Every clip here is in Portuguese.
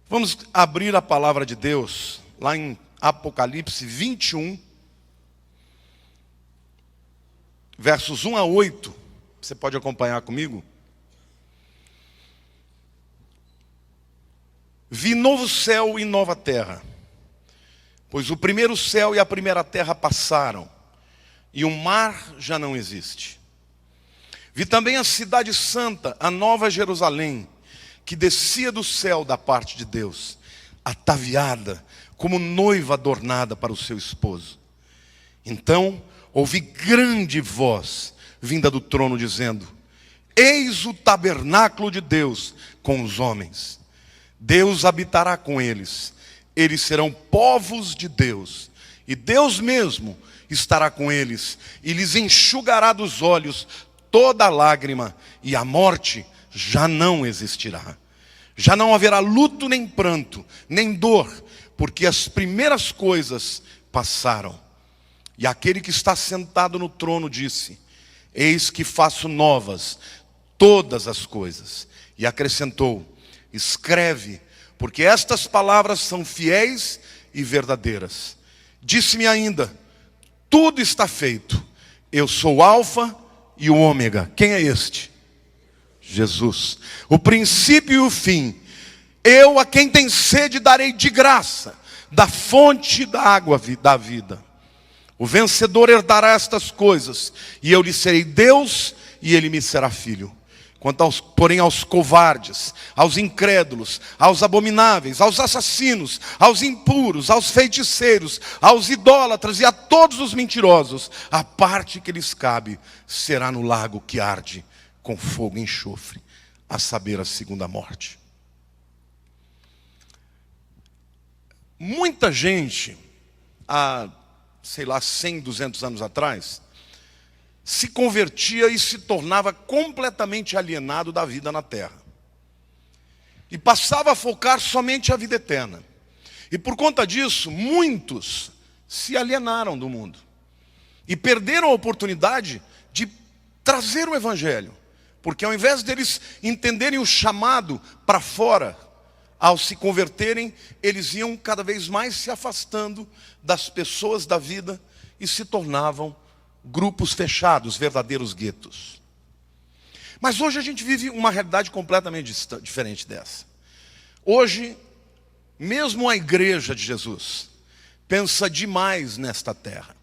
Vamos abrir a palavra de Deus lá em Apocalipse 21, versos 1 a 8. Você pode acompanhar comigo? Vi novo céu e nova terra, pois o primeiro céu e a primeira terra passaram, e o mar já não existe. Vi também a cidade santa, a nova Jerusalém, que descia do céu da parte de Deus, ataviada como noiva adornada para o seu esposo. Então ouvi grande voz vinda do trono dizendo: eis o tabernáculo de Deus com os homens. Deus habitará com eles, eles serão povos de Deus, e Deus mesmo estará com eles, e lhes enxugará dos olhos toda lágrima, e a morte já não existirá. Já não haverá luto, nem pranto, nem dor, porque as primeiras coisas passaram. E aquele que está sentado no trono disse: eis que faço novas todas as coisas. E acrescentou: escreve, porque estas palavras são fiéis e verdadeiras. Disse-me ainda: tudo está feito. Eu sou o Alfa e o Ômega. Quem é este? Jesus, o princípio e o fim. Eu a quem tem sede darei de graça da fonte da água da vida. O vencedor herdará estas coisas, e eu lhe serei Deus, e ele me será filho. Porém aos covardes, aos incrédulos, aos abomináveis, aos assassinos, aos impuros, aos feiticeiros, aos idólatras e a todos os mentirosos, a parte que lhes cabe será no lago que arde com fogo e enxofre, a saber, a segunda morte. Muita gente, há, 100, 200 anos atrás, se convertia e se tornava completamente alienado da vida na terra. E passava a focar somente a vida eterna. E por conta disso, muitos se alienaram do mundo. E perderam a oportunidade de trazer o Evangelho. Porque ao invés deles entenderem o chamado para fora, ao se converterem, eles iam cada vez mais se afastando das pessoas da vida e se tornavam grupos fechados, verdadeiros guetos. Mas hoje a gente vive uma realidade completamente diferente dessa. Hoje, mesmo a igreja de Jesus pensa demais nesta terra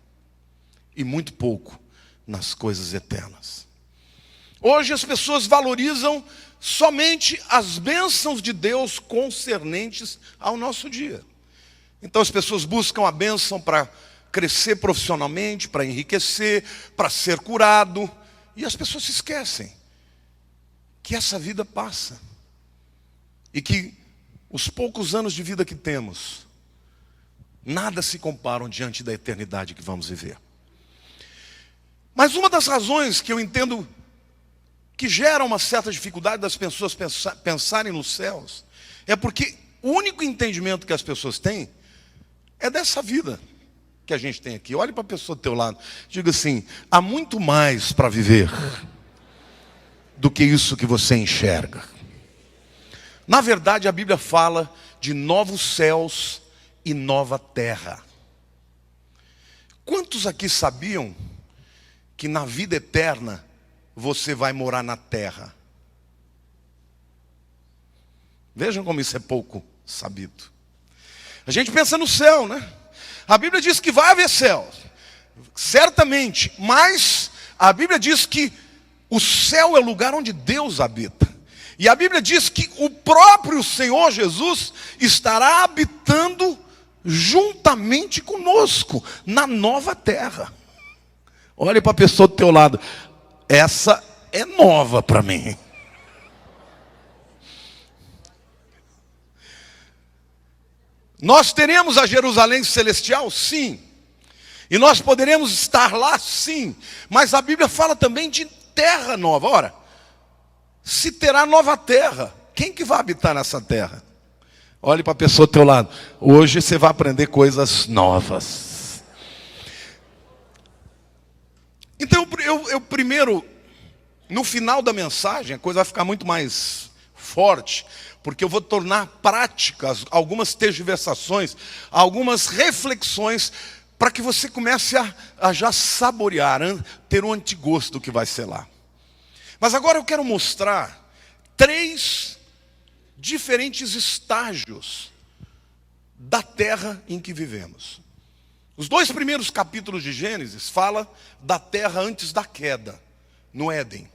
e muito pouco nas coisas eternas. Hoje as pessoas valorizam somente as bênçãos de Deus concernentes ao nosso dia. Então as pessoas buscam a bênção para crescer profissionalmente, para enriquecer, para ser curado. E as pessoas se esquecem que essa vida passa. E que os poucos anos de vida que temos, nada se comparam diante da eternidade que vamos viver. Mas uma das razões que eu entendo que gera uma certa dificuldade das pessoas pensarem nos céus, é porque o único entendimento que as pessoas têm é dessa vida que a gente tem aqui. Olhe para a pessoa do teu lado, diga assim: há muito mais para viver do que isso que você enxerga. Na verdade, a Bíblia fala de novos céus e nova terra. Quantos aqui sabiam que na vida eterna você vai morar na terra? Vejam como isso é pouco sabido. A gente pensa no céu, né? A Bíblia diz que vai haver céu, certamente, mas a Bíblia diz que o céu é o lugar onde Deus habita. E a Bíblia diz que o próprio Senhor Jesus estará habitando juntamente conosco na nova terra. Olhe para a pessoa do teu lado: essa é nova para mim. Nós teremos a Jerusalém celestial? Sim. E nós poderemos estar lá? Sim. Mas a Bíblia fala também de terra nova. Ora, se terá nova terra, quem que vai habitar nessa terra? Olhe para a pessoa do teu lado: hoje você vai aprender coisas novas. Então eu primeiro, no final da mensagem, a coisa vai ficar muito mais forte, porque eu vou tornar práticas algumas tergiversações, algumas reflexões, para que você comece a já saborear, ter um antigosto do que vai ser lá. Mas agora eu quero mostrar 3 diferentes estágios da terra em que vivemos. Os 2 primeiros capítulos de Gênesis falam da terra antes da queda, no Éden.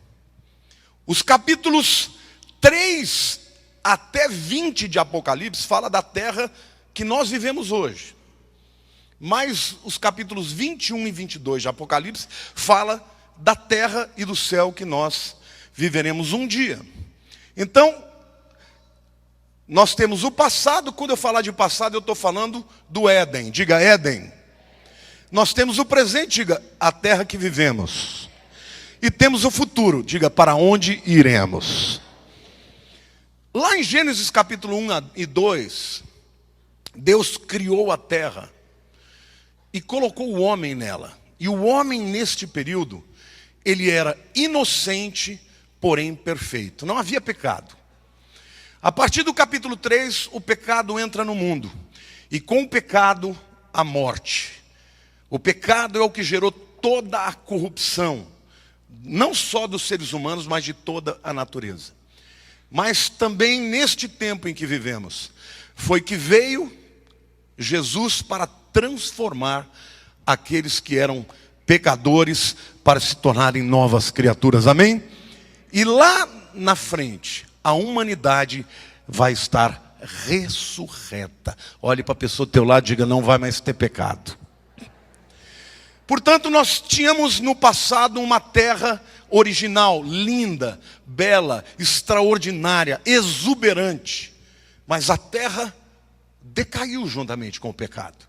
Os capítulos 3 até 20 de Apocalipse fala da terra que nós vivemos hoje. Mas os capítulos 21 e 22 de Apocalipse fala da terra e do céu que nós viveremos um dia. Então, nós temos o passado. Quando eu falar de passado, eu estou falando do Éden. Diga Éden. Nós temos o presente, diga a terra que vivemos. E temos o futuro, diga para onde iremos. Lá em Gênesis capítulo 1 e 2, Deus criou a terra e colocou o homem nela. E o homem neste período, ele era inocente, porém perfeito. Não havia pecado. A partir do capítulo 3, o pecado entra no mundo. E com o pecado, a morte. O pecado é o que gerou toda a corrupção. Não só dos seres humanos, mas de toda a natureza. Mas também neste tempo em que vivemos, foi que veio Jesus para transformar aqueles que eram pecadores para se tornarem novas criaturas, amém? E lá na frente, a humanidade vai estar ressurreta. Olhe para a pessoa do teu lado e diga, não vai mais ter pecado. Portanto, nós tínhamos no passado uma terra original, linda, bela, extraordinária, exuberante. Mas a terra decaiu juntamente com o pecado.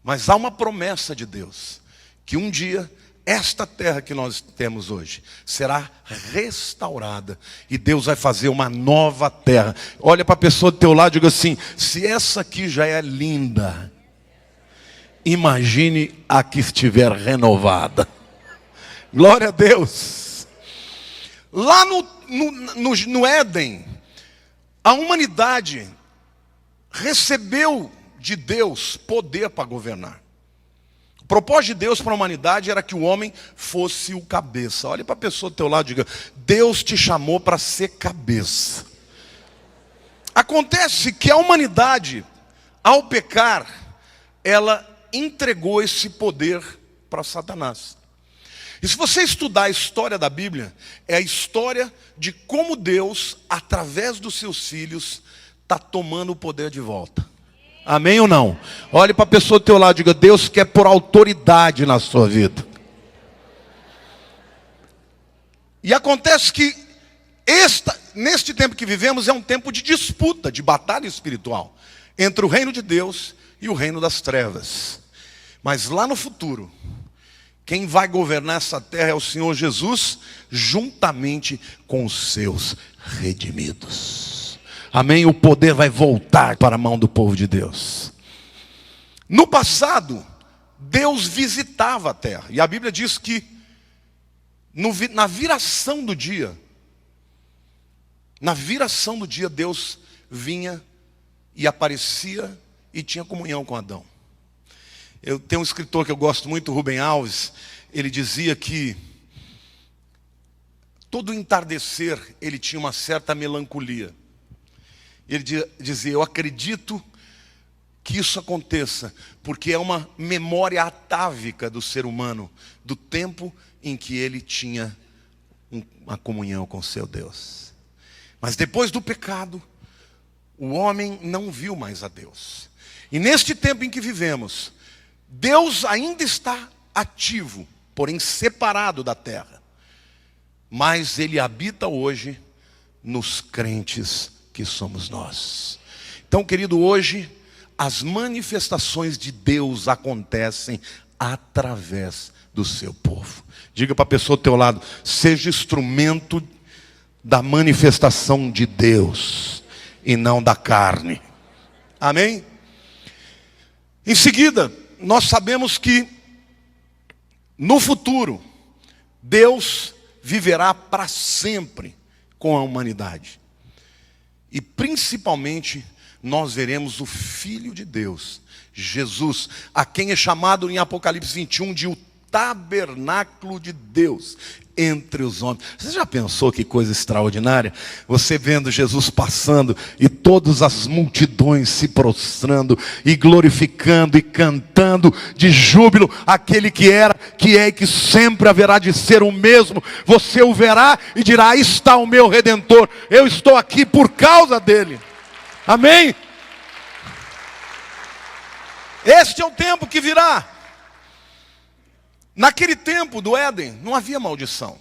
Mas há uma promessa de Deus, que um dia esta terra que nós temos hoje será restaurada e Deus vai fazer uma nova terra. Olha para a pessoa do teu lado e diga assim, se essa aqui já é linda, imagine a que estiver renovada. Glória a Deus. Lá no Éden, a humanidade recebeu de Deus poder para governar. O propósito de Deus para a humanidade era que o homem fosse o cabeça. Olha para a pessoa do teu lado e diga, Deus te chamou para ser cabeça. Acontece que a humanidade, ao pecar, ela entregou esse poder para Satanás. E se você estudar a história da Bíblia, é a história de como Deus, através dos seus filhos, está tomando o poder de volta. Amém ou não? Olhe para a pessoa do teu lado e diga, Deus quer pôr autoridade na sua vida. E acontece que neste tempo que vivemos é um tempo de disputa, de batalha espiritual, entre o reino de Deus e o reino das trevas. Mas lá no futuro, quem vai governar essa terra é o Senhor Jesus, juntamente com os seus redimidos. Amém? O poder vai voltar para a mão do povo de Deus. No passado, Deus visitava a terra. E a Bíblia diz que na viração do dia, Deus vinha e aparecia e tinha comunhão com Adão. Eu tenho um escritor que eu gosto muito, Rubem Alves. Ele dizia que todo entardecer ele tinha uma certa melancolia. Ele dizia, eu acredito que isso aconteça, porque é uma memória atávica do ser humano, do tempo em que ele tinha uma comunhão com seu Deus. Mas depois do pecado, o homem não viu mais a Deus. E neste tempo em que vivemos, Deus ainda está ativo, porém separado da terra. Mas Ele habita hoje nos crentes que somos nós. Então, querido, hoje as manifestações de Deus acontecem através do seu povo. Diga para a pessoa do teu lado, seja instrumento da manifestação de Deus e não da carne. Amém? Em seguida, nós sabemos que no futuro, Deus viverá para sempre com a humanidade. E principalmente nós veremos o Filho de Deus, Jesus, a quem é chamado em Apocalipse 21 de o tabernáculo de Deus entre os homens. Você já pensou que coisa extraordinária? Você vendo Jesus passando e todas as multidões se prostrando e glorificando e cantando de júbilo aquele que era, que é e que sempre haverá de ser o mesmo. Você o verá e dirá: aí está o meu Redentor, eu estou aqui por causa dele. Amém? Este é o tempo que virá. Naquele tempo do Éden não havia maldição.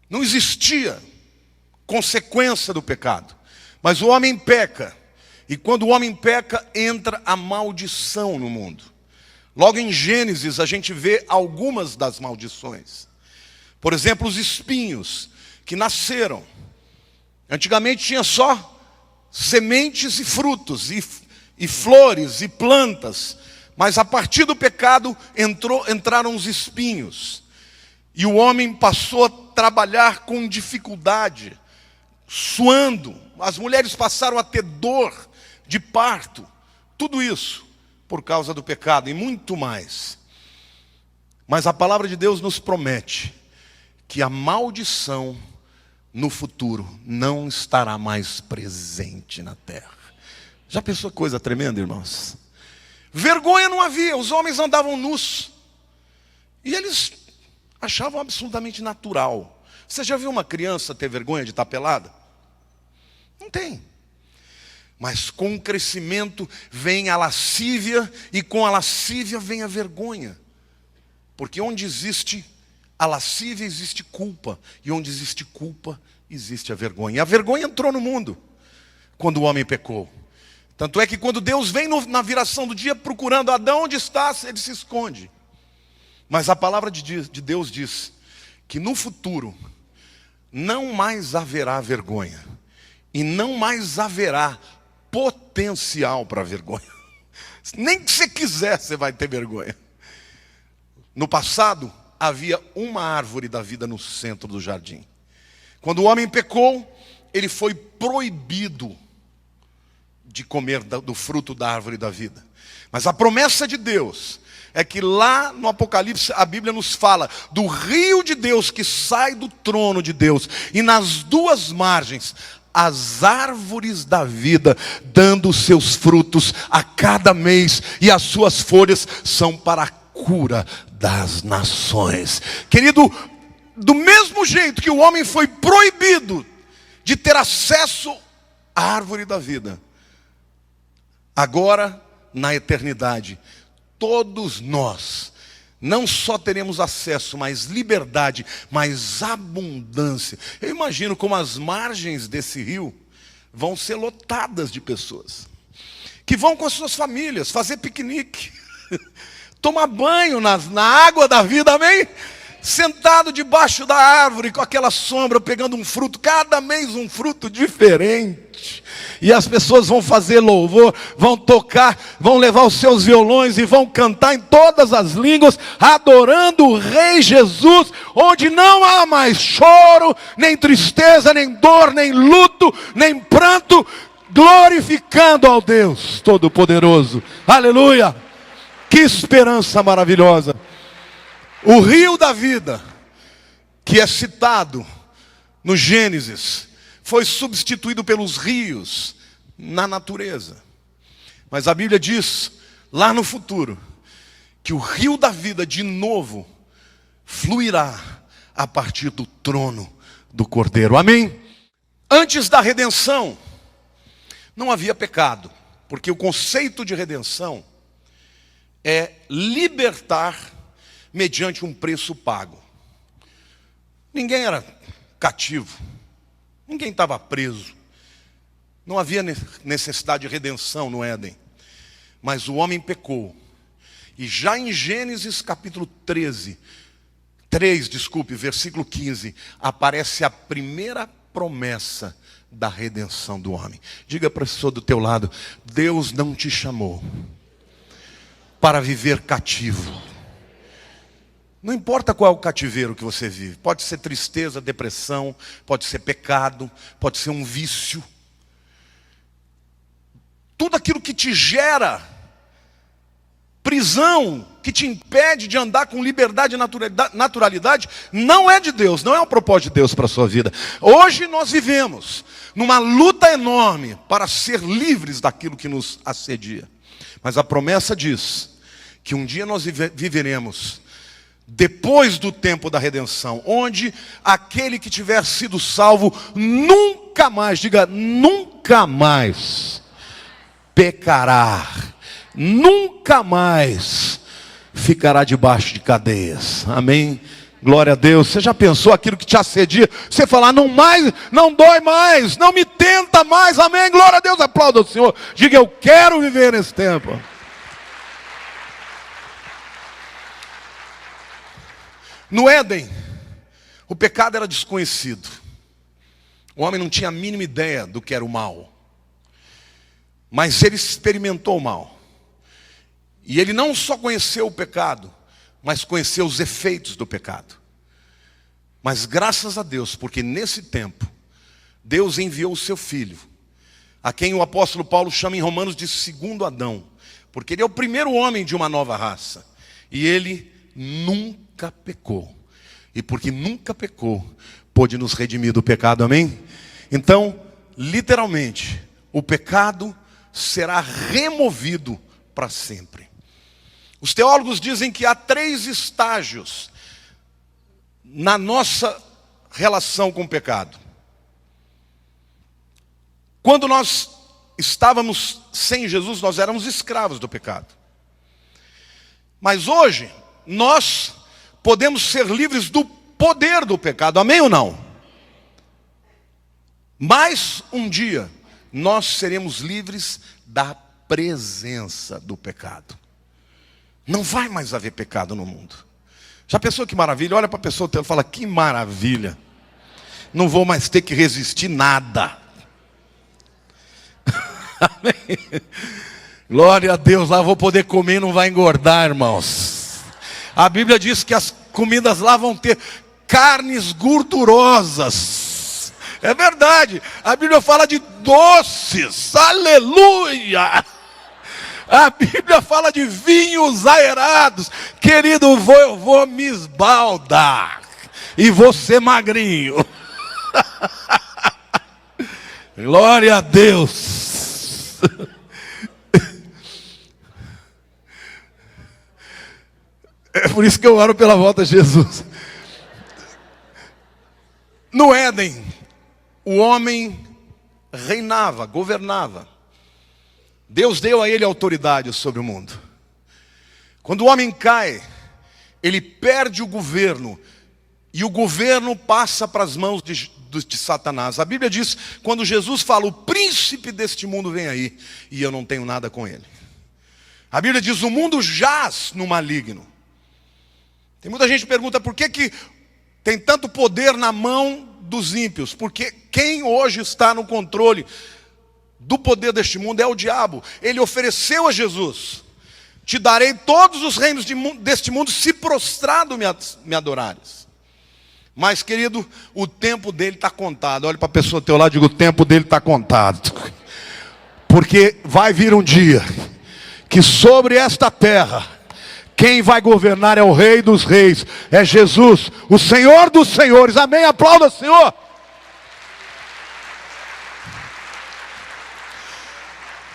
Não existia consequência do pecado. Mas o homem peca. E quando o homem peca, entra a maldição no mundo. Logo em Gênesis a gente vê algumas das maldições. Por exemplo, os espinhos que nasceram. Antigamente tinha só sementes e frutos, e flores e plantas. Mas a partir do pecado entraram os espinhos. E o homem passou a trabalhar com dificuldade, suando. As mulheres passaram a ter dor de parto. Tudo isso por causa do pecado e muito mais. Mas a palavra de Deus nos promete que a maldição no futuro não estará mais presente na terra. Já pensou coisa tremenda, irmãos? Vergonha não havia, os homens andavam nus. E eles achavam absolutamente natural. Você já viu uma criança ter vergonha de estar pelada? Não tem. Mas com o crescimento vem a lascívia, e com a lascívia vem a vergonha. Porque onde existe a lascívia, existe culpa. E onde existe culpa, existe a vergonha. E a vergonha entrou no mundo quando o homem pecou. Tanto é que quando Deus vem na viração do dia procurando Adão, onde estás? Ele se esconde. Mas a palavra de Deus diz que no futuro não mais haverá vergonha. E não mais haverá potencial para vergonha. Nem que você quiser, você vai ter vergonha. No passado, havia uma árvore da vida no centro do jardim. Quando o homem pecou, ele foi proibido de comer do fruto da árvore da vida. Mas a promessa de Deus é que lá no Apocalipse a Bíblia nos fala do rio de Deus que sai do trono de Deus, e nas duas margens as árvores da vida, dando os seus frutos a cada mês, e as suas folhas são para a cura das nações. Querido, do mesmo jeito que o homem foi proibido de ter acesso à árvore da vida, agora, na eternidade, todos nós não só teremos acesso, mas liberdade, mais abundância. Eu imagino como as margens desse rio vão ser lotadas de pessoas que vão com as suas famílias fazer piquenique, tomar banho na água da vida, amém? Sentado debaixo da árvore com aquela sombra, pegando um fruto, cada mês um fruto diferente. E as pessoas vão fazer louvor, vão tocar, vão levar os seus violões e vão cantar em todas as línguas, adorando o Rei Jesus, onde não há mais choro, nem tristeza, nem dor, nem luto, nem pranto, glorificando ao Deus Todo-Poderoso. Aleluia! Que esperança maravilhosa! O rio da vida, que é citado no Gênesis, foi substituído pelos rios na natureza. Mas a Bíblia diz, lá no futuro, que o rio da vida de novo fluirá a partir do trono do Cordeiro. Amém? Antes da redenção, não havia pecado, porque o conceito de redenção é libertar mediante um preço pago. Ninguém era cativo, ninguém estava preso, não havia necessidade de redenção no Éden. Mas o homem pecou, e já em Gênesis capítulo 3, versículo 15, aparece a primeira promessa da redenção do homem. Diga para a pessoa do teu lado: Deus não te chamou para viver cativo. Não importa qual é o cativeiro que você vive. Pode ser tristeza, depressão, pode ser pecado, pode ser um vício. Tudo aquilo que te gera prisão, que te impede de andar com liberdade e naturalidade, não é de Deus, não é um propósito de Deus para a sua vida. Hoje nós vivemos numa luta enorme para ser livres daquilo que nos assedia. Mas a promessa diz que um dia nós viveremos depois do tempo da redenção, onde aquele que tiver sido salvo nunca mais, diga, nunca mais pecará, nunca mais ficará debaixo de cadeias. Amém? Glória a Deus. Você já pensou aquilo que te assedia? Você falar, não mais, não dói mais, não me tenta mais. Amém? Glória a Deus. Aplauda o Senhor. Diga, eu quero viver nesse tempo. No Éden, o pecado era desconhecido. O homem não tinha a mínima ideia do que era o mal. Mas ele experimentou o mal. E ele não só conheceu o pecado, mas conheceu os efeitos do pecado. Mas graças a Deus, porque nesse tempo, Deus enviou o seu filho, a quem o apóstolo Paulo chama em Romanos de segundo Adão, porque ele é o primeiro homem de uma nova raça. E ele nunca pecou. E porque nunca pecou, pôde nos redimir do pecado, amém? Então, literalmente, o pecado será removido para sempre. Os teólogos dizem que há 3 estágios na nossa relação com o pecado. Quando nós estávamos sem Jesus, nós éramos escravos do pecado. Mas hoje, nós podemos ser livres do poder do pecado, amém ou não? Mas um dia, nós seremos livres da presença do pecado. Não vai mais haver pecado no mundo. Já pensou que maravilha? Olha para a pessoa e fala, que maravilha. Não vou mais ter que resistir nada. Amém? Glória a Deus, lá vou poder comer e não vai engordar, irmãos. A Bíblia diz que as comidas lá vão ter carnes gordurosas. É verdade. A Bíblia fala de doces. Aleluia. A Bíblia fala de vinhos aerados. Querido, eu vou me esbaldar. E vou ser magrinho. Glória a Deus. É por isso que eu oro pela volta de Jesus. No Éden, o homem reinava, governava. Deus deu a ele autoridade sobre o mundo. Quando o homem cai, ele perde o governo. E o governo passa para as mãos de Satanás. A Bíblia diz, quando Jesus fala, o príncipe deste mundo vem aí, e eu não tenho nada com ele. A Bíblia diz, o mundo jaz no maligno. Tem muita gente que pergunta, por que tem tanto poder na mão dos ímpios? Porque quem hoje está no controle do poder deste mundo é o diabo. Ele ofereceu a Jesus, te darei todos os reinos deste mundo, se prostrado me adorares. Mas, querido, o tempo dele está contado. Olha para a pessoa ao teu lado e diga, o tempo dele está contado. Porque vai vir um dia que sobre esta terra, quem vai governar é o Rei dos Reis, é Jesus, o Senhor dos Senhores. Amém? Aplauda, Senhor.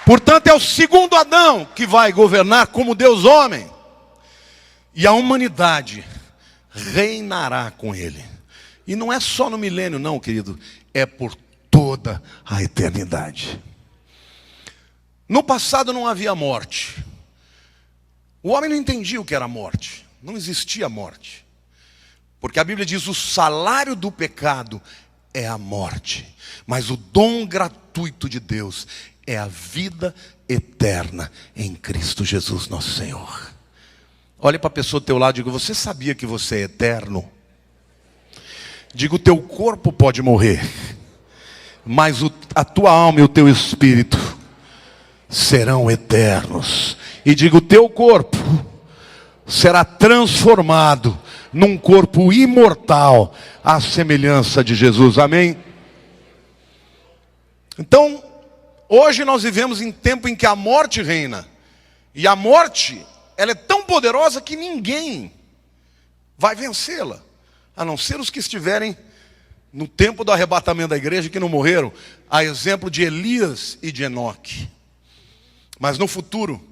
Portanto, é o segundo Adão que vai governar como Deus homem. E a humanidade reinará com ele. E não é só no milênio não, querido. É por toda a eternidade. No passado não havia morte. O homem não entendia o que era morte. Não existia morte. Porque a Bíblia diz, o salário do pecado é a morte. Mas o dom gratuito de Deus é a vida eterna em Cristo Jesus, nosso Senhor. Olhe para a pessoa do teu lado e diga, você sabia que você é eterno? Diga, o teu corpo pode morrer, mas a tua alma e o teu espírito serão eternos. E diga, o teu corpo será transformado num corpo imortal, à semelhança de Jesus. Amém? Então, hoje nós vivemos em tempo em que a morte reina. E a morte, ela é tão poderosa que ninguém vai vencê-la, a não ser os que estiverem no tempo do arrebatamento da igreja, que não morreram, a exemplo de Elias e de Enoque. Mas no futuro,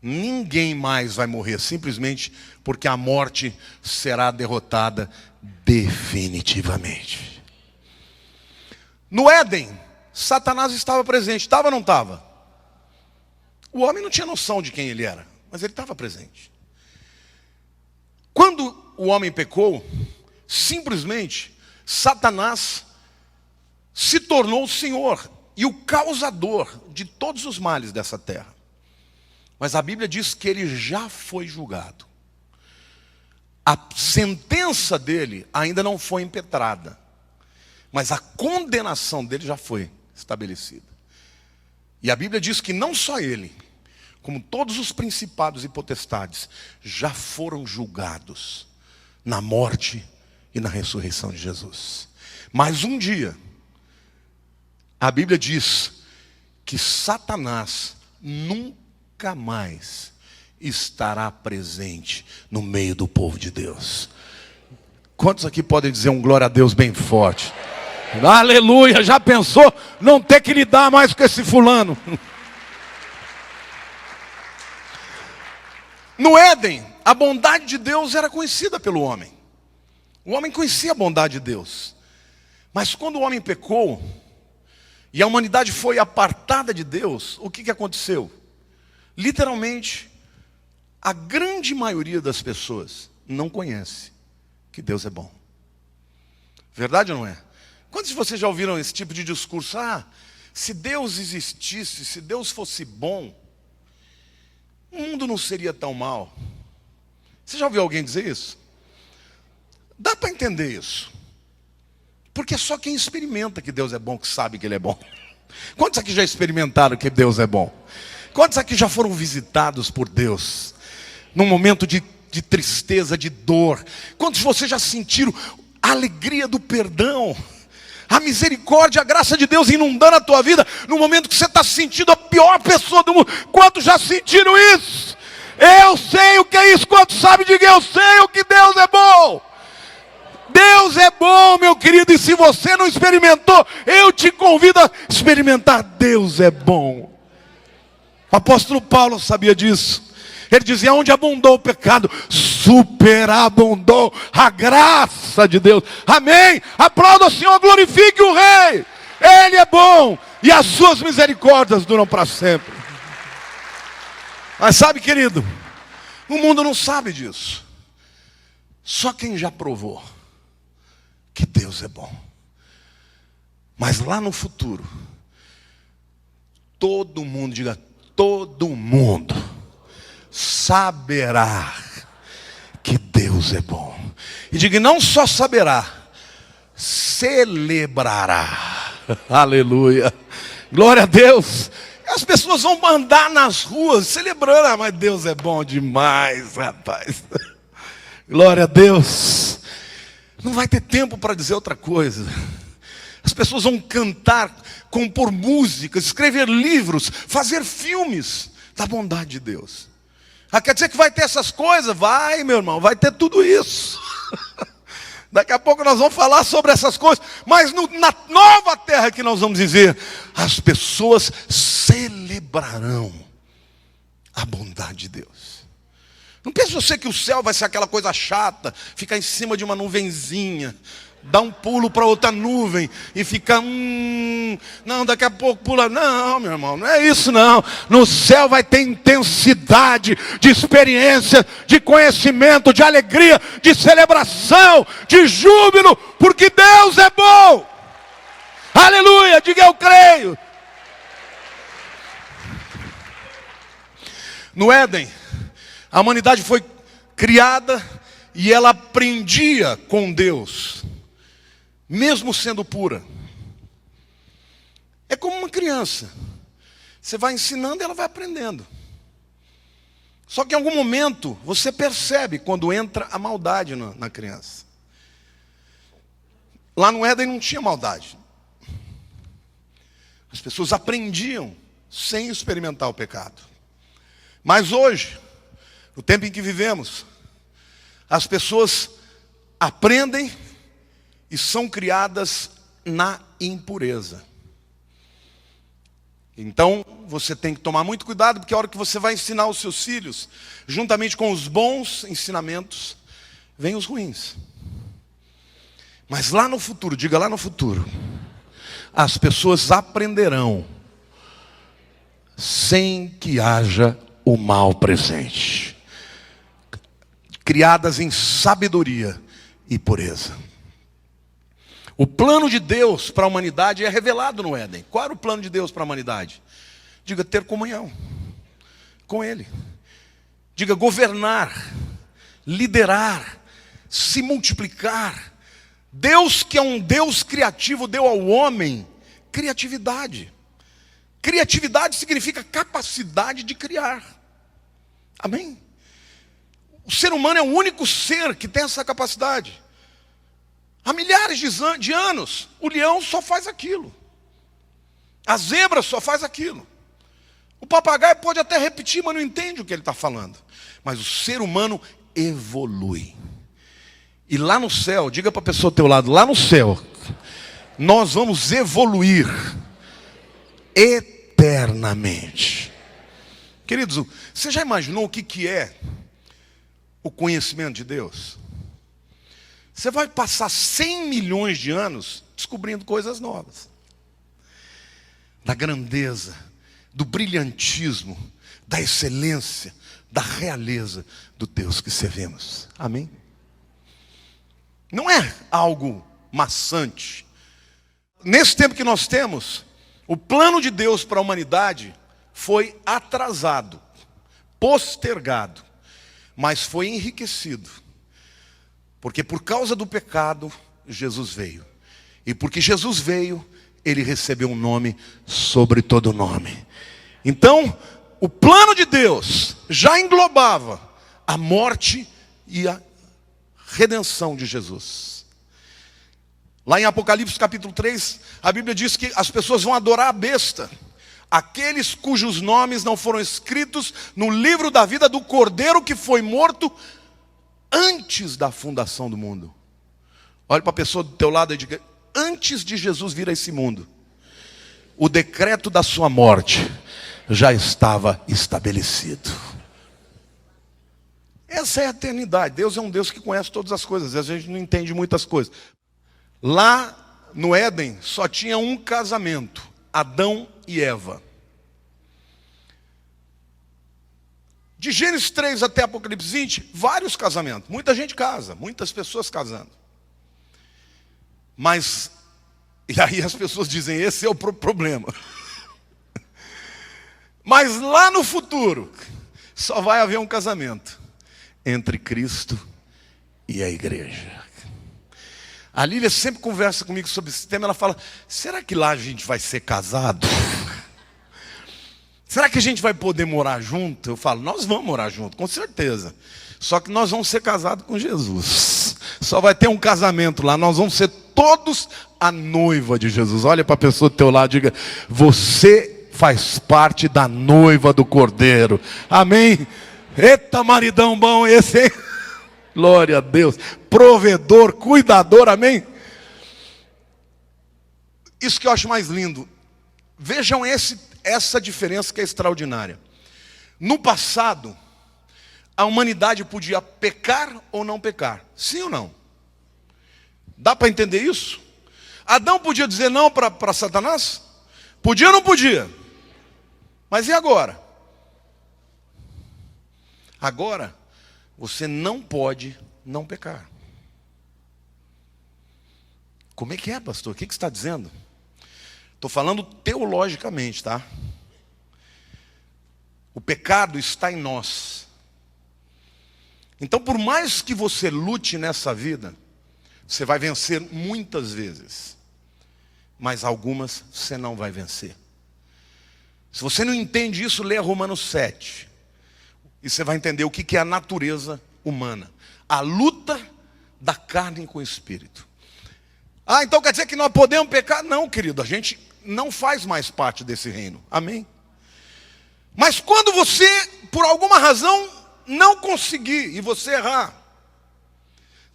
ninguém mais vai morrer, simplesmente porque a morte será derrotada definitivamente. No Éden, Satanás estava presente, estava ou não estava? O homem não tinha noção de quem ele era, mas ele estava presente. Quando o homem pecou, simplesmente Satanás se tornou o senhor e o causador de todos os males dessa terra. Mas a Bíblia diz que ele já foi julgado. A sentença dele ainda não foi impetrada, mas a condenação dele já foi estabelecida. E a Bíblia diz que não só ele, como todos os principados e potestades, já foram julgados na morte e na ressurreição de Jesus. Mas um dia, a Bíblia diz que Satanás nunca mais estará presente no meio do povo de Deus. Quantos aqui podem dizer um glória a Deus bem forte? Aleluia, já pensou não ter que lidar mais com esse fulano? No Éden, a bondade de Deus era conhecida pelo homem. O homem conhecia a bondade de Deus. Mas quando o homem pecou, e a humanidade foi apartada de Deus, o que aconteceu? Literalmente, a grande maioria das pessoas não conhece que Deus é bom. Verdade ou não é? Quantos de vocês já ouviram esse tipo de discurso? Se Deus existisse, se Deus fosse bom, o mundo não seria tão mal. Você já ouviu alguém dizer isso? Dá para entender isso. Porque é só quem experimenta que Deus é bom, que sabe que Ele é bom. Quantos aqui já experimentaram que Deus é bom? Quantos aqui já foram visitados por Deus? Num momento de tristeza, de dor. Quantos de vocês já sentiram a alegria do perdão? A misericórdia, a graça de Deus inundando a tua vida, no momento que você está sentindo a pior pessoa do mundo. Quantos já sentiram isso? Eu sei o que é isso. Quantos sabem? Diga, eu sei o que Deus é bom. Deus é bom, meu querido, e se você não experimentou, eu te convido a experimentar. Deus é bom. O apóstolo Paulo sabia disso. Ele dizia, onde abundou o pecado, superabundou a graça de Deus. Amém? Aplauda o Senhor, glorifique o Rei. Ele é bom e as suas misericórdias duram para sempre. Mas sabe, querido, o mundo não sabe disso. Só quem já provou que Deus é bom. Mas lá no futuro, todo mundo, diga, todo mundo saberá que Deus é bom. E diga, não só saberá, celebrará. Aleluia. Glória a Deus. As pessoas vão andar nas ruas celebrando. Mas Deus é bom demais, rapaz. Glória a Deus. Não vai ter tempo para dizer outra coisa. As pessoas vão cantar, compor músicas, escrever livros, fazer filmes da bondade de Deus. Quer dizer que vai ter essas coisas? Vai, meu irmão, vai ter tudo isso. Daqui a pouco nós vamos falar sobre essas coisas. Mas na nova terra que nós vamos dizer, as pessoas celebrarão a bondade de Deus. Não pense você que o céu vai ser aquela coisa chata, ficar em cima de uma nuvenzinha, dar um pulo para outra nuvem e ficar, não, daqui a pouco pula. Não, meu irmão, não é isso não. No céu vai ter intensidade de experiência, de conhecimento, de alegria, de celebração, de júbilo, porque Deus é bom. Aleluia, diga eu creio. No Éden, a humanidade foi criada e ela aprendia com Deus, mesmo sendo pura. É como uma criança. Você vai ensinando e ela vai aprendendo. Só que em algum momento você percebe quando entra a maldade na criança. Lá no Éden não tinha maldade. As pessoas aprendiam sem experimentar o pecado. Mas hoje, no tempo em que vivemos, as pessoas aprendem e são criadas na impureza. Então, você tem que tomar muito cuidado, porque a hora que você vai ensinar os seus filhos, juntamente com os bons ensinamentos, vem os ruins. Mas lá no futuro, diga lá no futuro, as pessoas aprenderão sem que haja o mal presente, criadas em sabedoria e pureza. O plano de Deus para a humanidade é revelado no Éden. Qual era o plano de Deus para a humanidade? Diga, ter comunhão com Ele. Diga, governar, liderar, se multiplicar. Deus, que é um Deus criativo, deu ao homem criatividade. Criatividade significa capacidade de criar. Amém? O ser humano é o único ser que tem essa capacidade. Há milhares de anos, o leão só faz aquilo. A zebra só faz aquilo. O papagaio pode até repetir, mas não entende o que ele está falando. Mas o ser humano evolui. E lá no céu, diga para a pessoa ao teu lado, lá no céu, nós vamos evoluir eternamente. Queridos, você já imaginou o que é o conhecimento de Deus? Você vai passar 100 milhões de anos descobrindo coisas novas. Da grandeza, do brilhantismo, da excelência, da realeza do Deus que servimos. Amém? Não é algo maçante. Nesse tempo que nós temos, o plano de Deus para a humanidade foi atrasado, postergado, mas foi enriquecido. Porque por causa do pecado, Jesus veio. E porque Jesus veio, Ele recebeu um nome sobre todo nome. Então, o plano de Deus já englobava a morte e a redenção de Jesus. Lá em Apocalipse capítulo 3, a Bíblia diz que as pessoas vão adorar a besta. Aqueles cujos nomes não foram escritos no livro da vida do Cordeiro que foi morto antes da fundação do mundo. Olha para a pessoa do teu lado e diga, antes de Jesus vir a esse mundo, o decreto da sua morte já estava estabelecido. Essa é a eternidade. Deus é um Deus que conhece todas as coisas. Às vezes a gente não entende muitas coisas. Lá no Éden só tinha um casamento, Adão e Eva. De Gênesis 3 até Apocalipse 20, vários casamentos. Muita gente casa, muitas pessoas casando. Mas, e aí as pessoas dizem, esse é o problema. Mas lá no futuro, só vai haver um casamento entre Cristo e a igreja. A Lília sempre conversa comigo sobre esse tema, ela fala, será que lá a gente vai ser casado? Será que a gente vai poder morar junto? Eu falo, nós vamos morar junto, com certeza. Só que nós vamos ser casados com Jesus. Só vai ter um casamento lá, nós vamos ser todos a noiva de Jesus. Olha para a pessoa do teu lado e diga, você faz parte da noiva do Cordeiro. Amém? Eita maridão bom esse, hein? Glória a Deus. Provedor, cuidador, amém? Isso que eu acho mais lindo. Vejam essa diferença que é extraordinária. No passado, a humanidade podia pecar ou não pecar. Sim ou não? Dá para entender isso? Adão podia dizer não para Satanás? Podia ou não podia? Mas e agora? Agora, você não pode não pecar. Como é que é, pastor? O que você está dizendo? Estou falando teologicamente, tá? O pecado está em nós. Então, por mais que você lute nessa vida, você vai vencer muitas vezes. Mas algumas você não vai vencer. Se você não entende isso, leia Romanos 7. E você vai entender o que é a natureza humana. A luta da carne com o espírito. Ah, então quer dizer que nós podemos pecar? Não, querido, a gente não faz mais parte desse reino. Amém? Mas quando você, por alguma razão, não conseguir e você errar,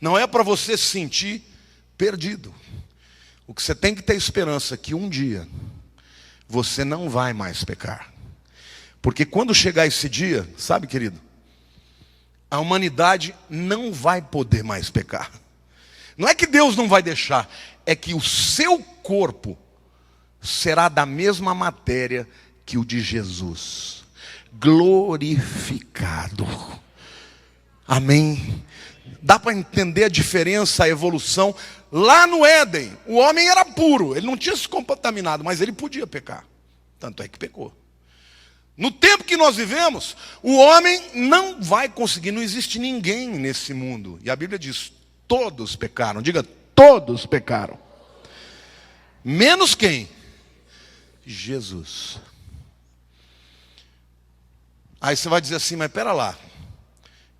não é para você se sentir perdido. O que você tem que ter esperança é que um dia você não vai mais pecar. Porque quando chegar esse dia, sabe, querido, a humanidade não vai poder mais pecar. Não é que Deus não vai deixar, é que o seu corpo será da mesma matéria que o de Jesus, glorificado. Amém? Dá para entender a diferença, a evolução. Lá no Éden, o homem era puro, ele não tinha se contaminado, mas ele podia pecar. Tanto é que pecou. No tempo que nós vivemos, o homem não vai conseguir, não existe ninguém nesse mundo. E a Bíblia diz, todos pecaram. Diga, todos pecaram. Menos quem? Jesus. Aí você vai dizer assim, mas pera lá,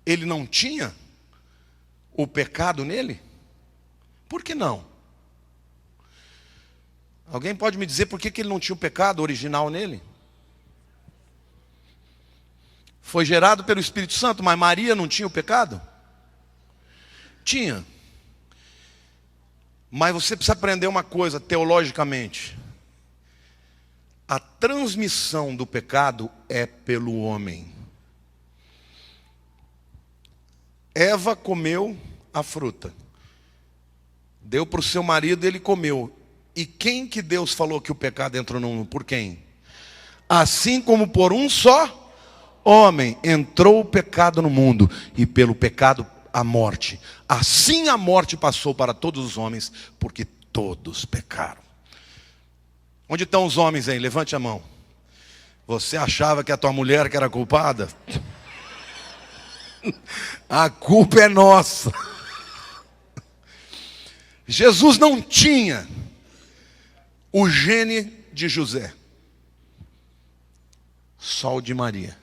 ele não tinha o pecado nele? Por que não? Alguém pode me dizer por que ele não tinha o pecado original nele? Foi gerado pelo Espírito Santo, mas Maria não tinha o pecado? Tinha. Mas você precisa aprender uma coisa teologicamente. A transmissão do pecado é pelo homem. Eva comeu a fruta. Deu para o seu marido, ele comeu. E quem que Deus falou que o pecado entrou no mundo? Por quem? Assim como por um só homem entrou o pecado no mundo, e pelo pecado a morte. Assim a morte passou para todos os homens, porque todos pecaram. Onde estão os homens aí? Levante a mão. Você achava que a tua mulher que era culpada? A culpa é nossa. Jesus não tinha o gene de José, só o de Maria.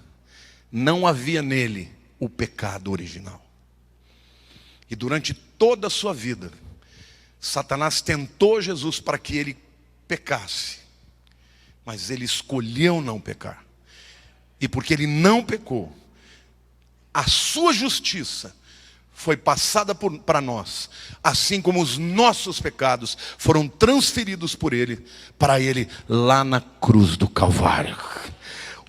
Não havia nele o pecado original. E durante toda a sua vida, Satanás tentou Jesus para que ele pecasse. Mas ele escolheu não pecar. E porque ele não pecou, a sua justiça foi passada para nós, assim como os nossos pecados foram transferidos por ele, para ele lá na cruz do Calvário.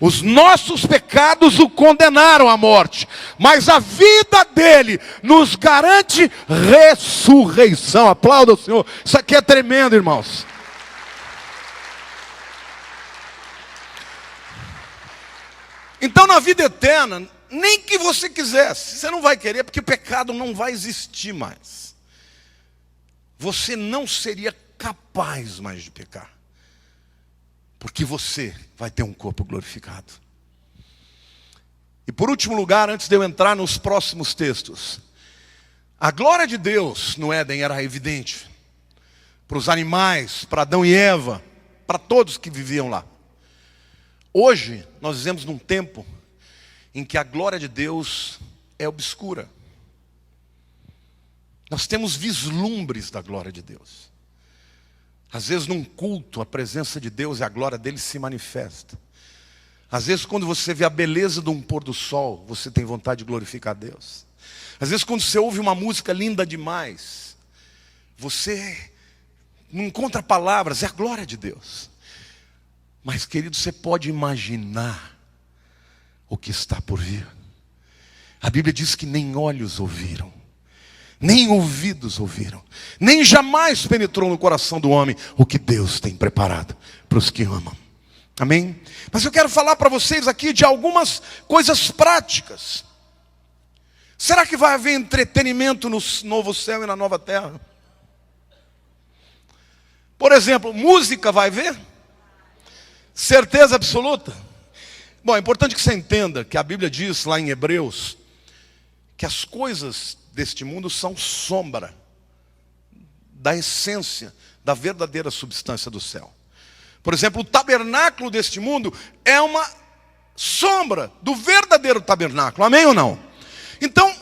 Os nossos pecados o condenaram à morte, mas a vida dele nos garante ressurreição. Aplauda o Senhor. Isso aqui é tremendo, irmãos. Então, na vida eterna, nem que você quisesse, você não vai querer, porque o pecado não vai existir mais. Você não seria capaz mais de pecar, porque você vai ter um corpo glorificado. E por último lugar, antes de eu entrar nos próximos textos, a glória de Deus no Éden era evidente para os animais, para Adão e Eva, para todos que viviam lá. Hoje, nós vivemos num tempo em que a glória de Deus é obscura. Nós temos vislumbres da glória de Deus. Às vezes num culto, a presença de Deus e a glória dele se manifesta. Às vezes quando você vê a beleza de um pôr do sol, você tem vontade de glorificar a Deus. Às vezes quando você ouve uma música linda demais, você não encontra palavras, é a glória de Deus. Mas, querido, você pode imaginar o que está por vir. A Bíblia diz que nem olhos ouviram, nem ouvidos ouviram, nem jamais penetrou no coração do homem o que Deus tem preparado para os que amam. Amém? Mas eu quero falar para vocês aqui de algumas coisas práticas. Será que vai haver entretenimento no novo céu e na nova terra? Por exemplo, música vai haver? Certeza absoluta? Bom, é importante que você entenda que a Bíblia diz lá em Hebreus que as coisas deste mundo são sombra da essência, da verdadeira substância do céu. Por exemplo, o tabernáculo deste mundo é uma sombra do verdadeiro tabernáculo. Amém ou não? Então,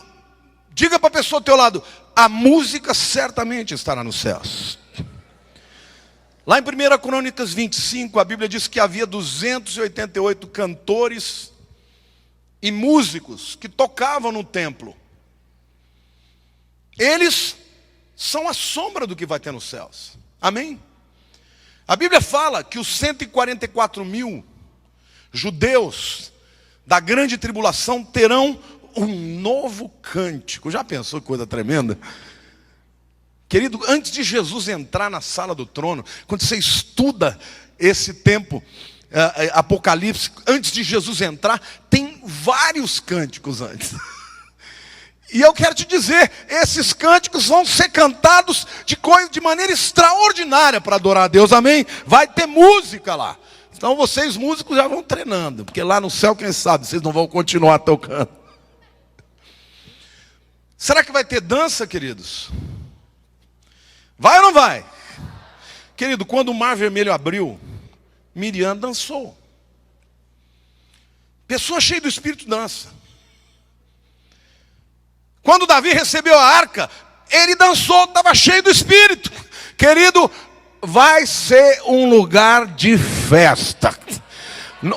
diga para a pessoa ao teu lado: a música certamente estará nos céus. Lá em 1 Crônicas 25, a Bíblia diz que havia 288 cantores e músicos que tocavam no templo. Eles são a sombra do que vai ter nos céus. Amém? A Bíblia fala que os 144 mil judeus da grande tribulação terão um novo cântico. Já pensou que coisa tremenda? Querido, antes de Jesus entrar na sala do trono, quando você estuda esse tempo Apocalipse, antes de Jesus entrar, tem vários cânticos antes. E eu quero te dizer, esses cânticos vão ser cantados de maneira extraordinária para adorar a Deus, amém? Vai ter música lá. Então vocês músicos já vão treinando, porque lá no céu, quem sabe, vocês não vão continuar tocando. Será que vai ter dança, queridos? Vai ou não vai? Querido, quando o Mar Vermelho abriu, Miriam dançou. Pessoa cheia do Espírito dança. Quando Davi recebeu a arca, ele dançou, estava cheio do Espírito. Querido, vai ser um lugar de festa.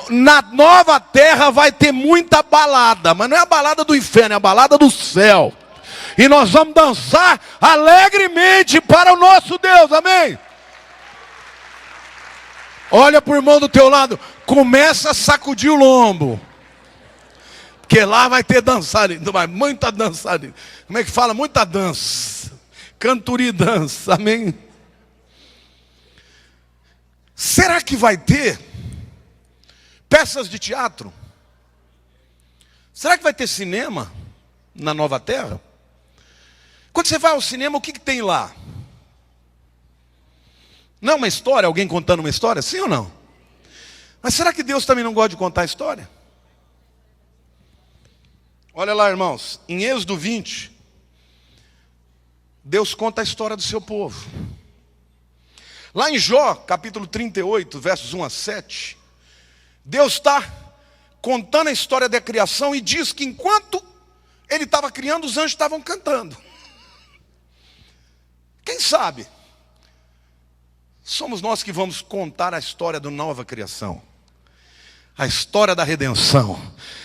Na nova terra vai ter muita balada, mas não é a balada do inferno, é a balada do céu. E nós vamos dançar alegremente para o nosso Deus, amém? Olha para o irmão do teu lado, começa a sacudir o lombo. Porque lá vai ter dançarina, muita dançarina. Como é que fala? Muita dança. Cantoria e dança, amém? Será que vai ter peças de teatro? Será que vai ter cinema na nova terra? Quando você vai ao cinema, o que tem lá? Não é uma história, alguém contando uma história? Sim ou não? Mas será que Deus também não gosta de contar história? Olha lá, irmãos, em Êxodo 20, Deus conta a história do seu povo. Lá em Jó, capítulo 38, versos 1 a 7, Deus está contando a história da criação e diz que enquanto Ele estava criando, os anjos estavam cantando. Quem sabe somos nós que vamos contar a história da nova criação, a história da redenção.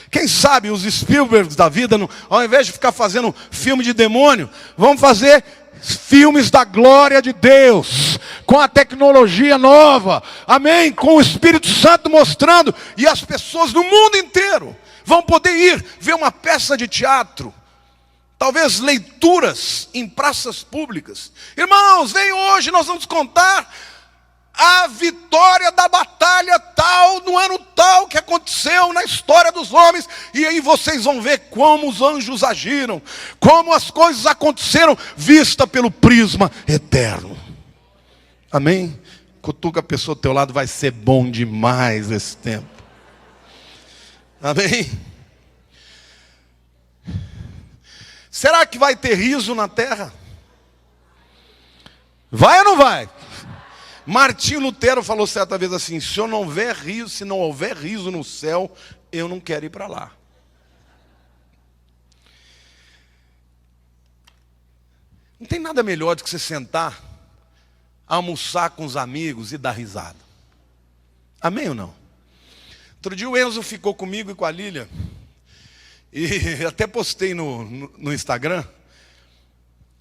Quem sabe os Spielbergs da vida, ao invés de ficar fazendo filme de demônio, vão fazer filmes da glória de Deus, com a tecnologia nova, amém? Com o Espírito Santo mostrando, e as pessoas do mundo inteiro vão poder ir ver uma peça de teatro, talvez leituras em praças públicas. Irmãos, vem hoje, nós vamos contar a vitória da batalha tal, no ano tal, que aconteceu na história dos homens. E aí vocês vão ver como os anjos agiram, como as coisas aconteceram, vista pelo prisma eterno. Amém? Cutuca a pessoa do teu lado, vai ser bom demais esse tempo. Amém? Será que vai ter riso na terra? Vai ou não vai? Martinho Lutero falou certa vez assim: se não houver riso no céu, eu não quero ir para lá. Não tem nada melhor do que você sentar, almoçar com os amigos e dar risada. Amém ou não? Outro dia o Enzo ficou comigo e com a Lília, e até postei no Instagram.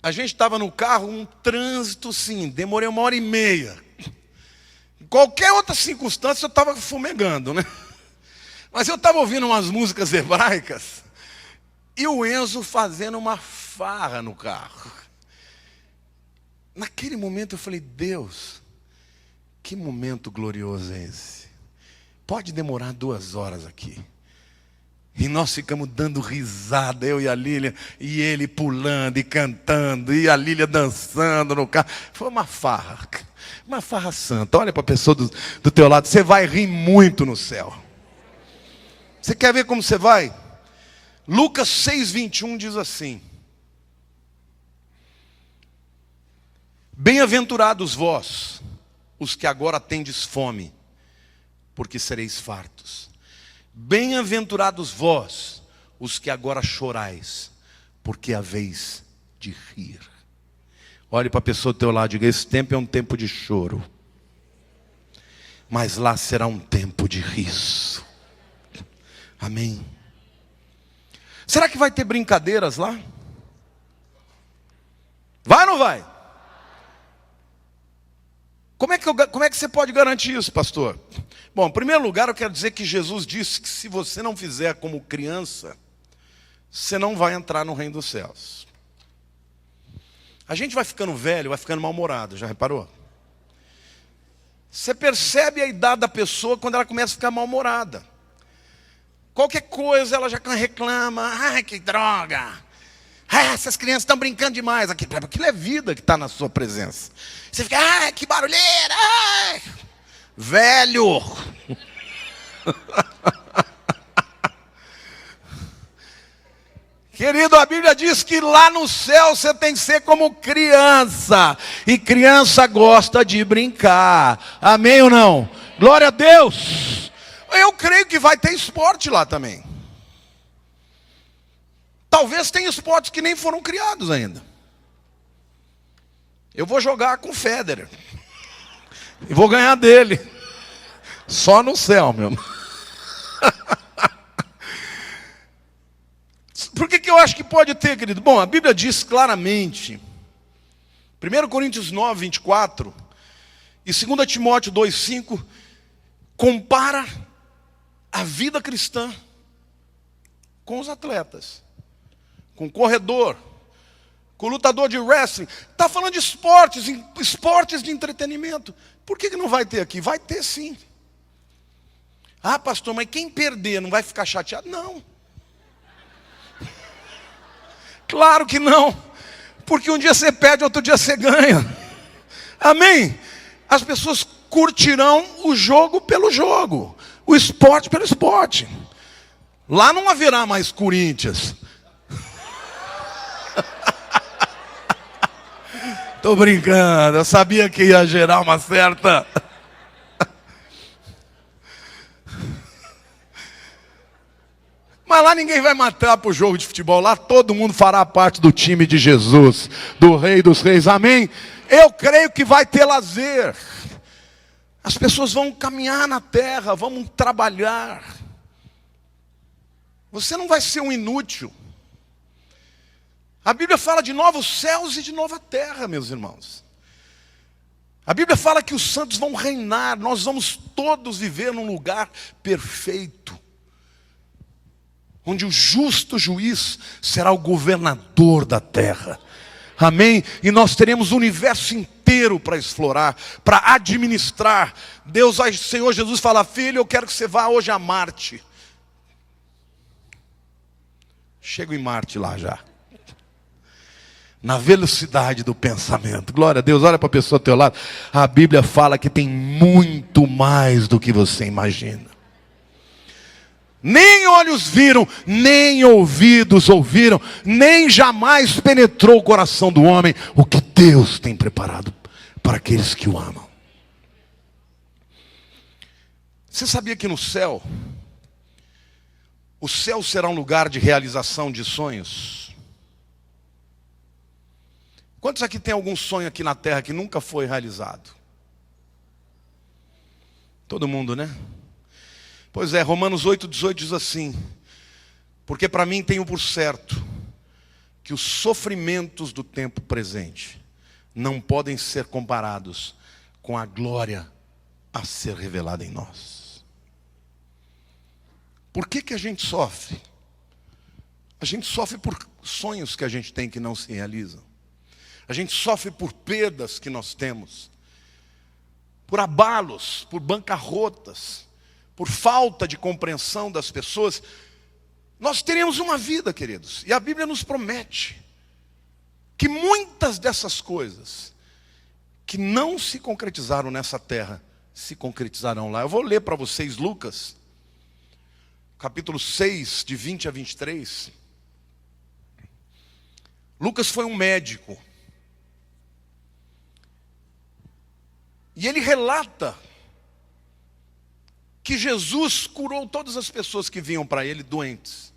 A gente estava no carro, um trânsito sim, demorei 1h30. Em qualquer outra circunstância eu estava fumegando, né? Mas eu estava ouvindo umas músicas hebraicas e o Enzo fazendo uma farra no carro. Naquele momento eu falei: Deus, que momento glorioso é esse? Pode demorar 2 horas aqui. E nós ficamos dando risada, eu e a Lília, e ele pulando e cantando, e a Lília dançando no carro. Foi uma farra santa. Olha para a pessoa do teu lado, você vai rir muito no céu. Você quer ver como você vai? Lucas 6:21 diz assim: bem-aventurados vós, os que agora tendes fome, porque sereis fartos. Bem-aventurados vós, os que agora chorais, porque é vez de rir. Olhe para a pessoa do teu lado e diga: esse tempo é um tempo de choro, mas lá será um tempo de riso. Amém. Será que vai ter brincadeiras lá? Vai ou não vai? Como é que você pode garantir isso, pastor? Bom, em primeiro lugar, eu quero dizer que Jesus disse que se você não fizer como criança, você não vai entrar no reino dos céus. A gente vai ficando velho, vai ficando mal-humorado, já reparou? Você percebe a idade da pessoa quando ela começa a ficar mal-humorada. Qualquer coisa ela já reclama: ai, que droga! Ah, essas crianças estão brincando demais. Aquilo é vida que está na sua presença. Você fica: ai, que barulheira! Ai. Velho! Querido, a Bíblia diz que lá no céu você tem que ser como criança. E criança gosta de brincar. Amém ou não? Glória a Deus! Eu creio que vai ter esporte lá também. Talvez tenha esportes que nem foram criados ainda. Eu vou jogar com o Federer. E vou ganhar dele. Só no céu, meu irmão. Por que eu acho que pode ter, querido? Bom, a Bíblia diz claramente, 1 Coríntios 9, 24, e 2 Timóteo 2, 5, compara a vida cristã com os atletas, com o corredor, com o lutador de wrestling. Está falando de esportes de entretenimento. Por que não vai ter aqui? Vai ter sim. Ah, pastor, mas quem perder não vai ficar chateado? Não. Claro que não. Porque um dia você perde, outro dia você ganha. Amém? As pessoas curtirão o jogo pelo jogo, o esporte pelo esporte. Lá não haverá mais Corinthians. Tô brincando, eu sabia que ia gerar uma certa... Mas lá ninguém vai matar para o jogo de futebol. Lá todo mundo fará parte do time de Jesus, do Rei dos Reis. Amém? Eu creio que vai ter lazer. As pessoas vão caminhar na terra, vão trabalhar. Você não vai ser um inútil. A Bíblia fala de novos céus e de nova terra, meus irmãos. A Bíblia fala que os santos vão reinar. Nós vamos todos viver num lugar perfeito, onde o justo juiz será o governador da terra. Amém? E nós teremos o universo inteiro para explorar, para administrar. Senhor Jesus fala: filho, eu quero que você vá hoje a Marte. Chego em Marte lá já. Na velocidade do pensamento. Glória a Deus. Olha para a pessoa ao teu lado. A Bíblia fala que tem muito mais do que você imagina. Nem olhos viram, nem ouvidos ouviram, nem jamais penetrou o coração do homem o que Deus tem preparado para aqueles que o amam. Você sabia que no céu, o céu será um lugar de realização de sonhos? Quantos aqui tem algum sonho aqui na terra que nunca foi realizado? Todo mundo, né? Pois é, Romanos 8,18 diz assim: porque para mim tenho por certo que os sofrimentos do tempo presente não podem ser comparados com a glória a ser revelada em nós. Por que a gente sofre? A gente sofre por sonhos que a gente tem que não se realizam. A gente sofre por perdas que nós temos, por abalos, por bancarrotas, por falta de compreensão das pessoas. Nós teremos uma vida, queridos, e a Bíblia nos promete que muitas dessas coisas que não se concretizaram nessa terra, se concretizarão lá. Eu vou ler para vocês Lucas, capítulo 6, de 20 a 23. Lucas foi um médico. E ele relata que Jesus curou todas as pessoas que vinham para ele doentes.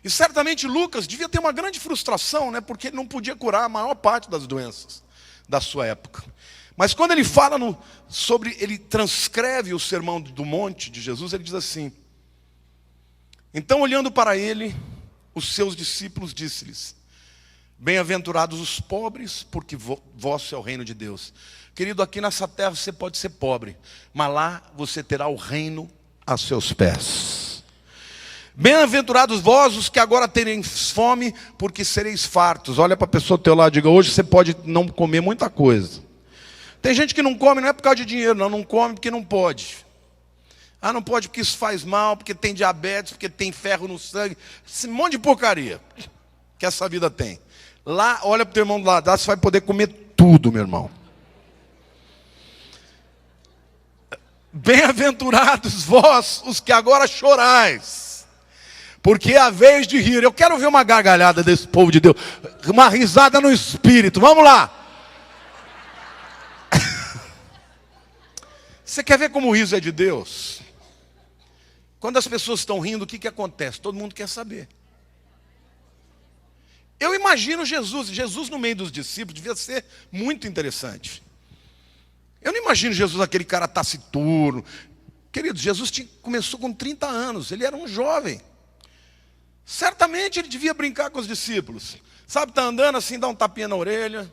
E certamente Lucas devia ter uma grande frustração, né? Porque ele não podia curar a maior parte das doenças da sua época. Mas quando ele fala ele transcreve o sermão do monte de Jesus, ele diz assim: então, olhando para ele, os seus discípulos disse-lhes: bem-aventurados os pobres, porque vosso é o reino de Deus. Querido, aqui nessa terra você pode ser pobre, mas lá você terá o reino a seus pés. Bem-aventurados vós os que agora tereis fome, porque sereis fartos. Olha para a pessoa do teu lado e diga: hoje você pode não comer muita coisa. Tem gente que não come, não é por causa de dinheiro, não come porque não pode. Ah, não pode porque isso faz mal, porque tem diabetes, porque tem ferro no sangue. Esse monte de porcaria que essa vida tem. Lá, olha para o teu irmão do lado, lá você vai poder comer tudo, meu irmão. Bem-aventurados vós, os que agora chorais, porque é a vez de rir. Eu quero ver uma gargalhada desse povo de Deus, uma risada no espírito. Vamos lá. Você quer ver como o riso é de Deus? Quando as pessoas estão rindo, o que acontece? Todo mundo quer saber. Eu imagino Jesus no meio dos discípulos devia ser muito interessante. Eu não imagino Jesus aquele cara taciturno. Querido, Jesus começou com 30 anos, ele era um jovem. Certamente ele devia brincar com os discípulos. Sabe, está andando assim, dá um tapinha na orelha.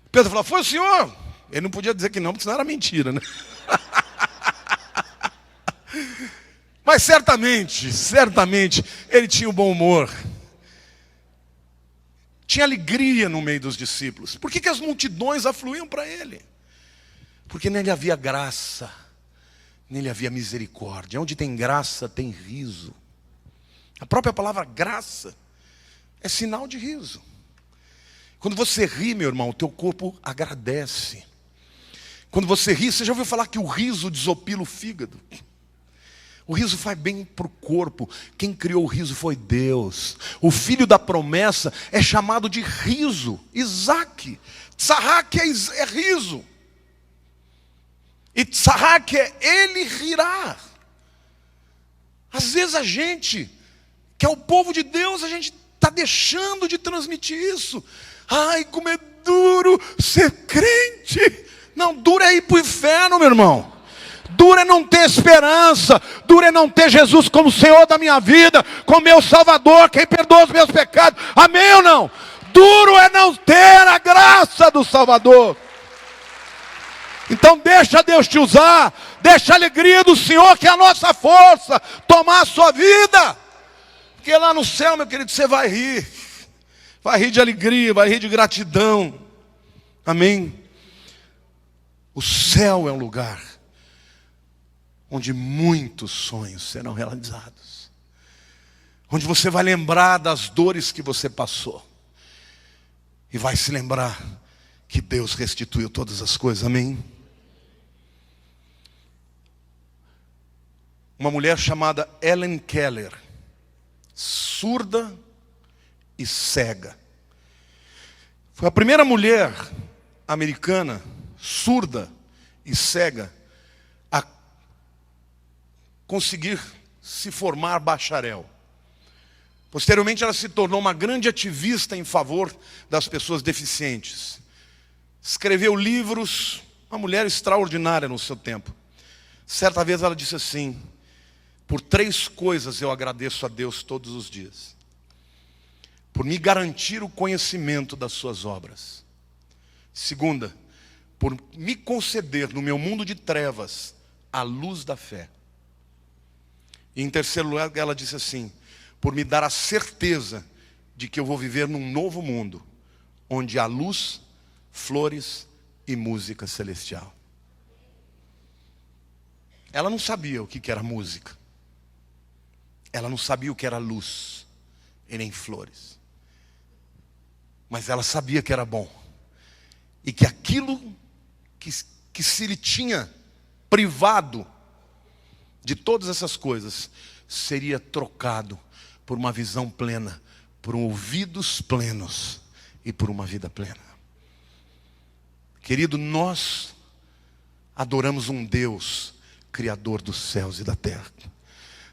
Pedro falou: foi o senhor? Ele não podia dizer que não, porque senão era mentira, né? Mas certamente, ele tinha um bom humor. Tinha alegria no meio dos discípulos. Por que as multidões afluíam para ele? Porque nele havia graça, nele havia misericórdia. Onde tem graça, tem riso. A própria palavra graça é sinal de riso. Quando você ri, meu irmão, o teu corpo agradece. Quando você ri, você já ouviu falar que o riso desopila o fígado? O riso faz bem para o corpo. Quem criou o riso foi Deus. O filho da promessa é chamado de riso. Isaac. Tsahak é riso. E Tsahak é ele rirá. Às vezes a gente, que é o povo de Deus, a gente está deixando de transmitir isso. Ai, como é duro ser crente. Não, duro é ir para o inferno, meu irmão. Duro é não ter esperança. Duro é não ter Jesus como Senhor da minha vida, como meu Salvador, quem perdoa os meus pecados. Amém ou não? Duro é não ter a graça do Salvador. Então deixa Deus te usar. Deixa a alegria do Senhor, que é a nossa força, tomar a sua vida. Porque lá no céu, meu querido, você vai rir. Vai rir de alegria, vai rir de gratidão. Amém? O céu é um lugar onde muitos sonhos serão realizados. Onde você vai lembrar das dores que você passou. E vai se lembrar que Deus restituiu todas as coisas. Amém? Uma mulher chamada Helen Keller, surda e cega. Foi a primeira mulher americana, surda e cega, a conseguir se formar bacharel. Posteriormente ela se tornou uma grande ativista em favor das pessoas deficientes. Escreveu livros, uma mulher extraordinária no seu tempo. Certa vez ela disse assim: por 3 coisas eu agradeço a Deus todos os dias. Por me garantir o conhecimento das suas obras. Segunda, por me conceder no meu mundo de trevas a luz da fé. E em terceiro lugar ela disse assim: por me dar a certeza de que eu vou viver num novo mundo, onde há luz, flores e música celestial. Ela não sabia o que era música. Ela não sabia o que era luz e nem flores. Mas ela sabia que era bom. E que aquilo que se lhe tinha privado de todas essas coisas seria trocado por uma visão plena, por ouvidos plenos e por uma vida plena. Querido, adoramos um Deus criador dos céus e da terra.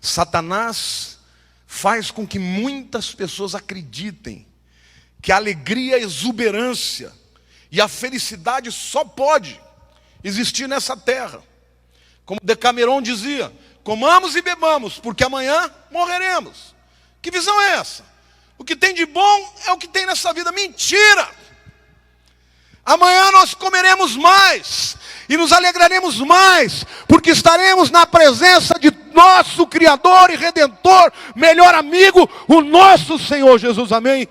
Satanás faz com que muitas pessoas acreditem que a alegria, a exuberância e a felicidade só pode existir nessa terra. Como Decameron dizia: comamos e bebamos, porque amanhã morreremos. Que visão é essa? O que tem de bom é o que tem nessa vida. Mentira! Amanhã nós comeremos mais e nos alegraremos mais, porque estaremos na presença de nosso Criador e Redentor, melhor amigo, o nosso Senhor Jesus, amém?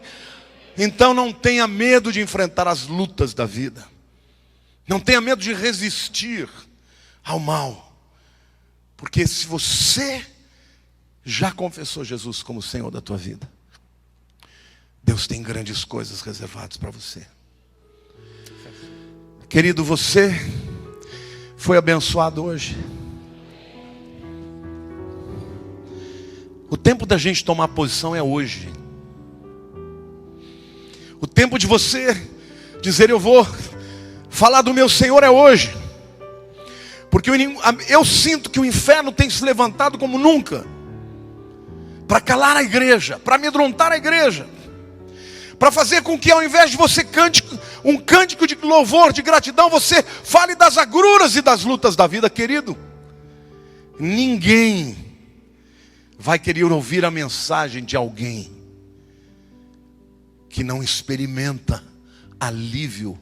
Então não tenha medo de enfrentar as lutas da vida. Não tenha medo de resistir ao mal. Porque se você já confessou Jesus como Senhor da tua vida, Deus tem grandes coisas reservadas para você. Querido, você foi abençoado hoje. O tempo da gente tomar posição é hoje. O tempo de você dizer: eu vou falar do meu Senhor, é hoje. Porque eu sinto que o inferno tem se levantado como nunca, para calar a igreja, para amedrontar a igreja, para fazer com que, ao invés de você cante um cântico de louvor, de gratidão, você fale das agruras e das lutas da vida. Querido, ninguém vai querer ouvir a mensagem de alguém que não experimenta alívio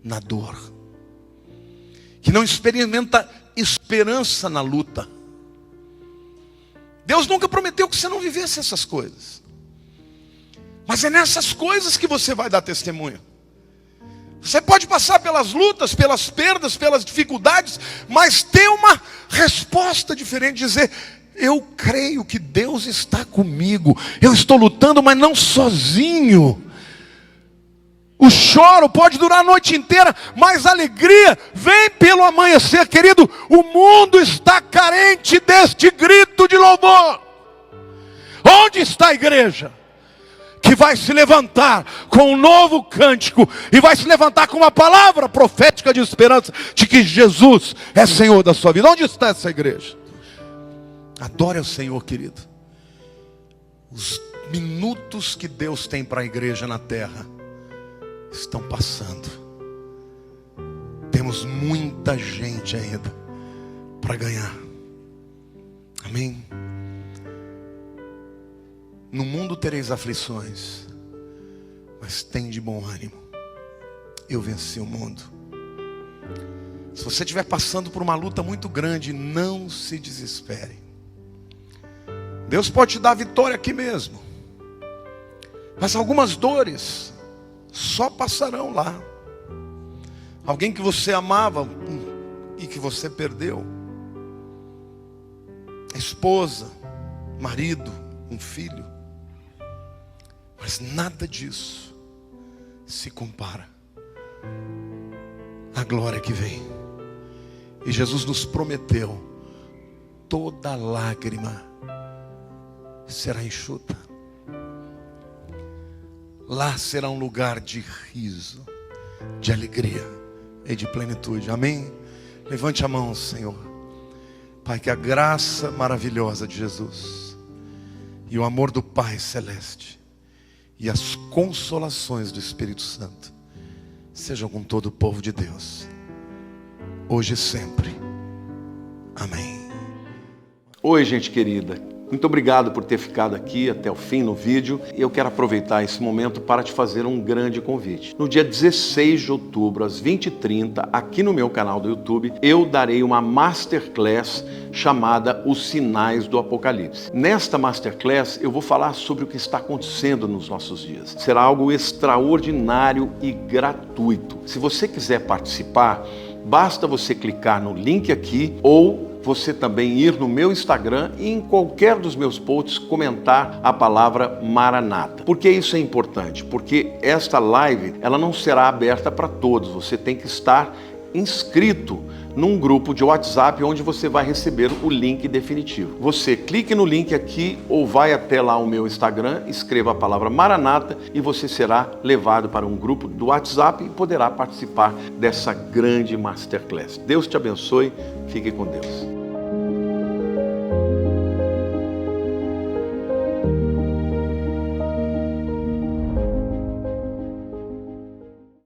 na dor, que não experimenta esperança na luta. Deus nunca prometeu que você não vivesse essas coisas, mas é nessas coisas que você vai dar testemunho. Você pode passar pelas lutas, pelas perdas, pelas dificuldades, mas ter uma resposta diferente, dizer: eu creio que Deus está comigo, eu estou lutando, mas não sozinho. O choro pode durar a noite inteira, mas a alegria vem pelo amanhecer. Querido, o mundo está carente deste grito de louvor. Onde está a igreja que vai se levantar com um novo cântico e vai se levantar com uma palavra profética de esperança de que Jesus é Senhor da sua vida? Onde está essa igreja? Adore ao Senhor, querido. Os minutos que Deus tem para a igreja na terra estão passando. Temos muita gente ainda para ganhar. Amém? No mundo tereis aflições, mas tem de bom ânimo. Eu venci o mundo. Se você estiver passando por uma luta muito grande, não se desespere. Deus pode te dar vitória aqui mesmo, mas algumas dores só passarão lá. Alguém que você amava e que você perdeu, esposa, marido, um filho. Mas nada disso se compara à glória que vem. E Jesus nos prometeu: toda lágrima será enxuta. Lá será um lugar de riso, de alegria e de plenitude. Amém? Levante a mão, Senhor. Pai, que a graça maravilhosa de Jesus e o amor do Pai Celeste e as consolações do Espírito Santo sejam com todo o povo de Deus, hoje e sempre. Amém. Oi, gente querida. Muito obrigado por ter ficado aqui até o fim no vídeo. Eu quero aproveitar esse momento para te fazer um grande convite. No dia 16 de outubro, às 20h30, aqui no meu canal do YouTube, eu darei uma Masterclass chamada Os Sinais do Apocalipse. Nesta Masterclass, eu vou falar sobre o que está acontecendo nos nossos dias. Será algo extraordinário e gratuito. Se você quiser participar, basta você clicar no link aqui ou você também ir no meu Instagram e em qualquer dos meus posts comentar a palavra Maranata. Por que isso é importante? Porque esta live, ela não será aberta para todos. Você tem que estar inscrito num grupo de WhatsApp onde você vai receber o link definitivo. Você clique no link aqui ou vai até lá o meu Instagram, escreva a palavra Maranata e você será levado para um grupo do WhatsApp e poderá participar dessa grande Masterclass. Deus te abençoe, fique com Deus.